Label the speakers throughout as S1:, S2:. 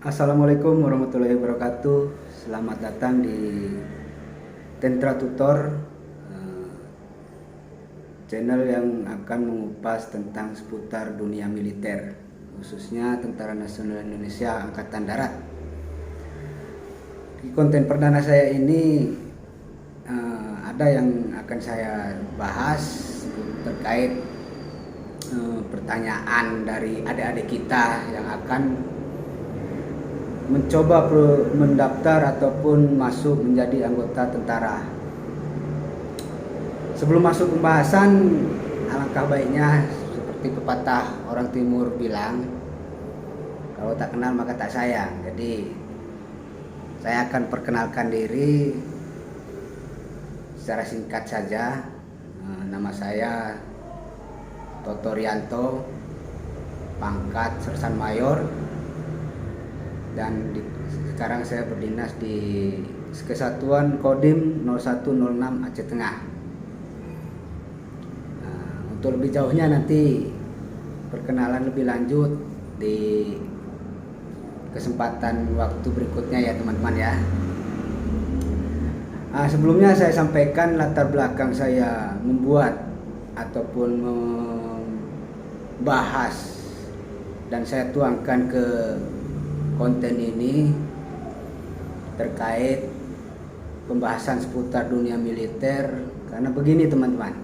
S1: Assalamualaikum warahmatullahi wabarakatuh. Selamat datang di Tentra Tutor, channel yang akan mengupas tentang seputar dunia militer, khususnya Tentara Nasional Indonesia Angkatan Darat. Di konten perdana saya ini ada yang akan saya bahas terkait pertanyaan dari adik-adik kita yang akan mencoba mendaftar ataupun masuk menjadi anggota tentara. Sebelum masuk pembahasan, alangkah baiknya seperti pepatah orang timur bilang, kalau tak kenal maka tak sayang. Jadi saya akan perkenalkan diri secara singkat saja. Nama saya Toto Rianto, pangkat Sersan Mayor, dan sekarang saya berdinas di Kesatuan Kodim 0106 Aceh Tengah. Untuk lebih jauhnya nanti perkenalan lebih lanjut di kesempatan waktu berikutnya ya teman-teman ya. Sebelumnya saya sampaikan latar belakang saya membuat ataupun membahas dan saya tuangkan ke konten ini terkait pembahasan seputar dunia militer. Karena begini teman-teman,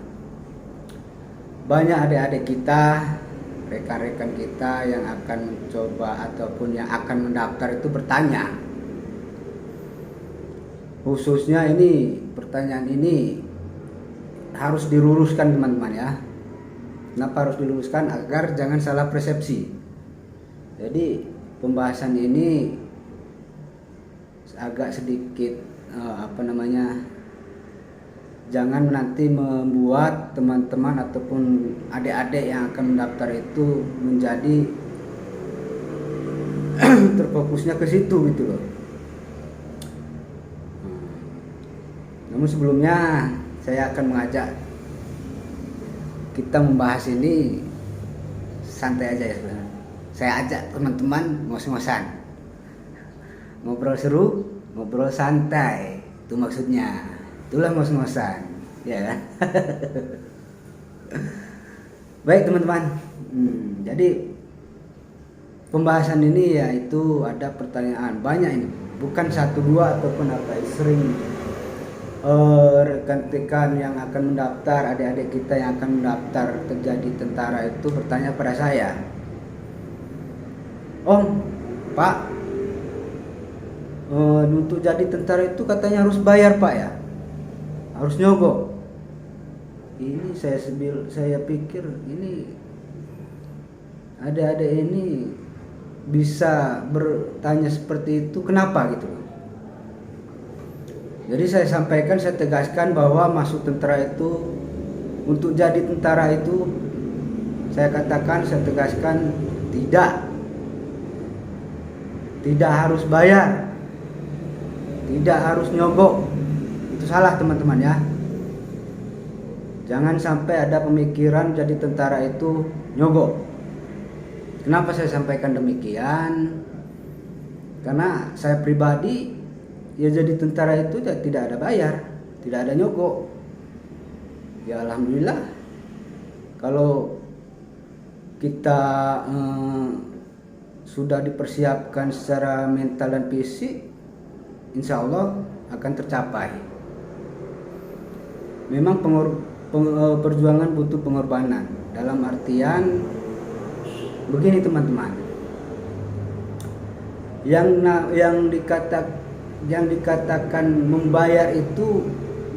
S1: banyak adik-adik kita, rekan-rekan kita yang akan mencoba ataupun yang akan mendaftar itu bertanya, khususnya ini pertanyaan ini harus diluruskan teman-teman ya. Kenapa harus diluruskan? Agar jangan salah persepsi. Jadi pembahasan ini agak sedikit jangan nanti membuat teman-teman ataupun adik-adik yang akan mendaftar itu menjadi terfokusnya ke situ gitu loh. Namun sebelumnya saya akan mengajak kita membahas ini santai aja ya sebenarnya. Saya ajak teman-teman ngos-ngosan, ngobrol seru, ngobrol santai, itu maksudnya. Itulah ngos-ngosan, ya kan? Baik teman-teman, jadi pembahasan ini yaitu ada pertanyaan banyak ini, bukan satu dua ataupun sering rekan-rekan yang akan mendaftar, adik-adik kita yang akan mendaftar terjadi tentara itu bertanya pada saya, Om, Pak, untuk jadi tentara itu katanya harus bayar Pak ya, harus nyogok. Ini saya pikir ini adik-adik ini bisa bertanya seperti itu, kenapa gitu. Jadi saya sampaikan, saya tegaskan bahwa masuk tentara itu, untuk jadi tentara itu, saya katakan, saya tegaskan tidak harus bayar, tidak harus nyogok. Itu salah teman-teman ya. Jangan sampai ada pemikiran jadi tentara itu nyogok. Kenapa saya sampaikan demikian? Karena saya pribadi ya jadi tentara itu tidak ada bayar, tidak ada nyogok. Ya alhamdulillah, kalau kita sudah dipersiapkan secara mental dan fisik, insya Allah akan tercapai. Memang perjuangan butuh pengorbanan. Dalam artian begini teman-teman, yang dikatakan membayar itu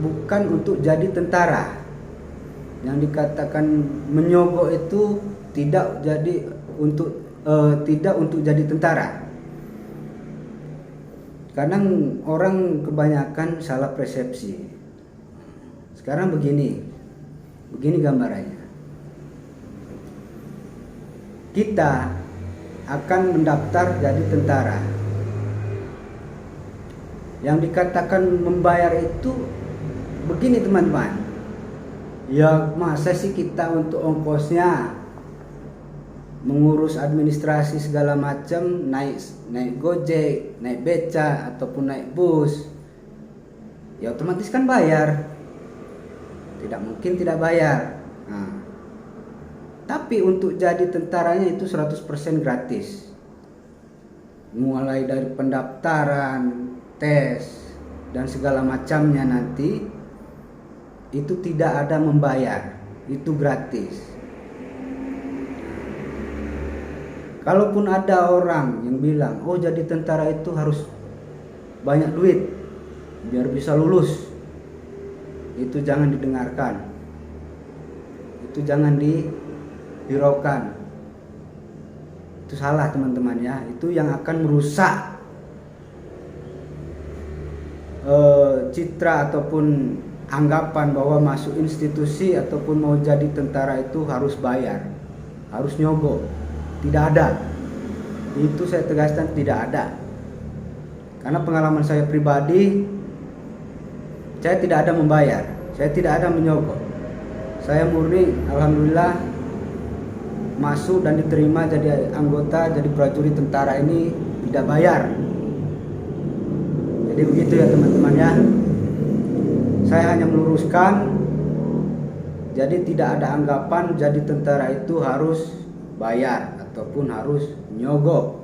S1: bukan untuk jadi tentara. Yang dikatakan menyogok itu tidak untuk jadi tentara. Kadang orang kebanyakan salah persepsi. Sekarang begini gambarannya. Kita akan mendaftar jadi tentara. Yang dikatakan membayar itu begini teman-teman. Ya masa sih kita untuk ongkosnya mengurus administrasi segala macam, naik Gojek, naik beca ataupun naik bus, ya otomatis kan bayar. Tidak mungkin tidak bayar. Nah, tapi untuk jadi tentaranya itu 100% gratis. Mulai dari pendaftaran, tes, dan segala macamnya nanti itu tidak ada membayar, itu gratis. Kalaupun ada orang yang bilang, oh jadi tentara itu harus banyak duit biar bisa lulus, itu jangan didengarkan, itu jangan dihiraukan. Itu salah teman-teman ya, itu yang akan merusak citra ataupun anggapan bahwa masuk institusi ataupun mau jadi tentara itu harus bayar, harus nyogok. Tidak ada. Itu saya tegaskan, tidak ada. Karena pengalaman saya pribadi, saya tidak ada membayar, saya tidak ada menyogok. Saya murni alhamdulillah masuk dan diterima jadi anggota, jadi prajurit tentara ini tidak bayar. Jadi begitu ya teman-teman ya. Saya hanya meluruskan, jadi tidak ada anggapan jadi tentara itu harus bayar ataupun harus nyogok.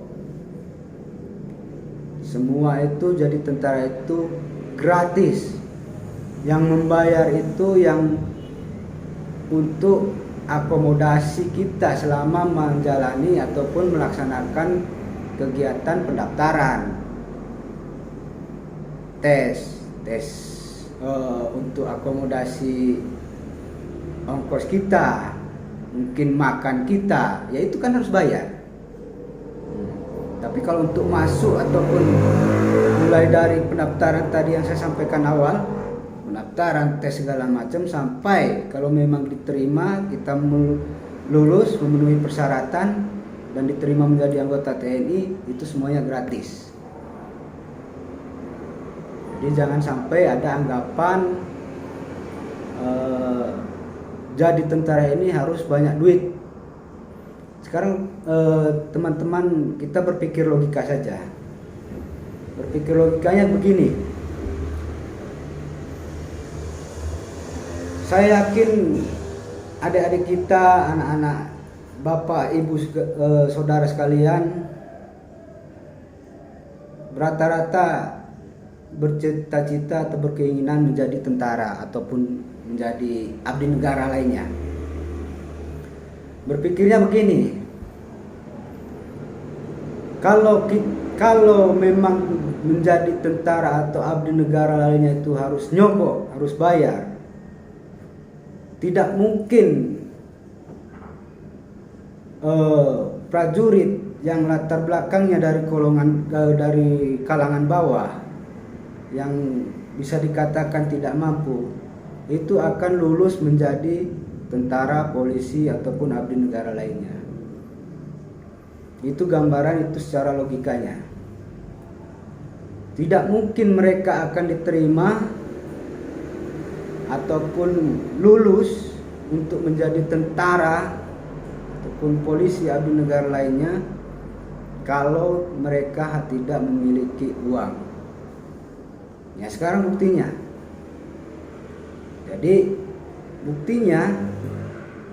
S1: Semua itu jadi tentara itu gratis. Yang membayar itu yang untuk akomodasi kita selama menjalani ataupun melaksanakan kegiatan pendaftaran, tes untuk akomodasi ongkos kita, mungkin makan kita, ya itu kan harus bayar. Tapi kalau untuk masuk ataupun mulai dari pendaftaran tadi yang saya sampaikan awal, pendaftaran, tes segala macam, sampai kalau memang diterima, kita lulus memenuhi persyaratan dan diterima menjadi anggota TNI, itu semuanya gratis. Jadi jangan sampai ada anggapan jadi tentara ini harus banyak duit. Sekarang teman-teman kita berpikir logika saja. Berpikir logikanya begini. Saya yakin adik-adik kita, anak-anak, bapak, ibu, saudara sekalian, rata-rata bercita-cita atau berkeinginan menjadi tentara ataupun menjadi abdi negara lainnya. Berpikirnya begini, kalau memang menjadi tentara atau abdi negara lainnya itu harus nyogok, harus bayar, tidak mungkin prajurit yang latar belakangnya dari kalangan bawah, yang bisa dikatakan tidak mampu, itu akan lulus menjadi tentara, polisi, ataupun abdi negara lainnya. Itu gambaran itu secara logikanya. Tidak mungkin mereka akan diterima ataupun lulus untuk menjadi tentara ataupun polisi, abdi negara lainnya kalau mereka tidak memiliki uang. Ya sekarang buktinya. Jadi buktinya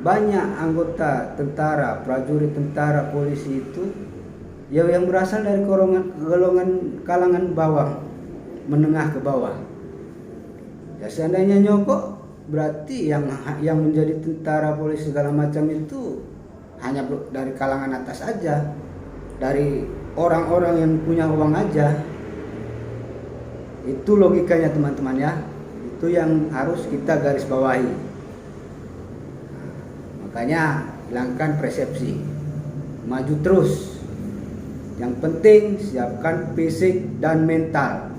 S1: banyak anggota tentara, prajurit tentara, polisi itu yang berasal dari golongan kalangan bawah, menengah ke bawah. Ya seandainya nyogok, berarti yang menjadi tentara, polisi segala macam itu hanya dari kalangan atas aja, dari orang-orang yang punya uang aja. Itu logikanya teman-teman ya. Itu yang harus kita garis bawahi. Makanya hilangkan persepsi, maju terus. Yang penting siapkan fisik dan mental.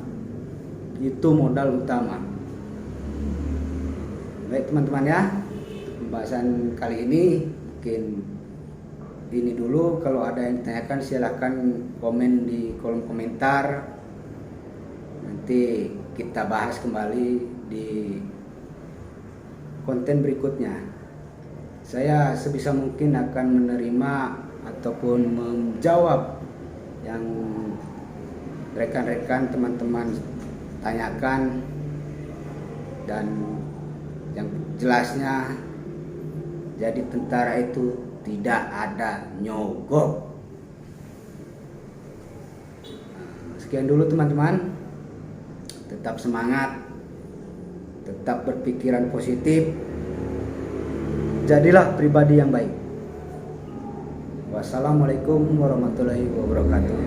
S1: Itu modal utama. Baik teman-teman ya, pembahasan kali ini mungkin ini dulu. Kalau ada yang ditanyakan silahkan komen di kolom komentar. Nanti kita bahas kembali di konten berikutnya. Saya sebisa mungkin akan menerima ataupun menjawab yang rekan-rekan teman-teman tanyakan, dan yang jelasnya jadi tentara itu tidak ada nyogok. Sekian dulu teman-teman, tetap semangat, tetap berpikiran positif, jadilah pribadi yang baik. Wassalamualaikum warahmatullahi wabarakatuh.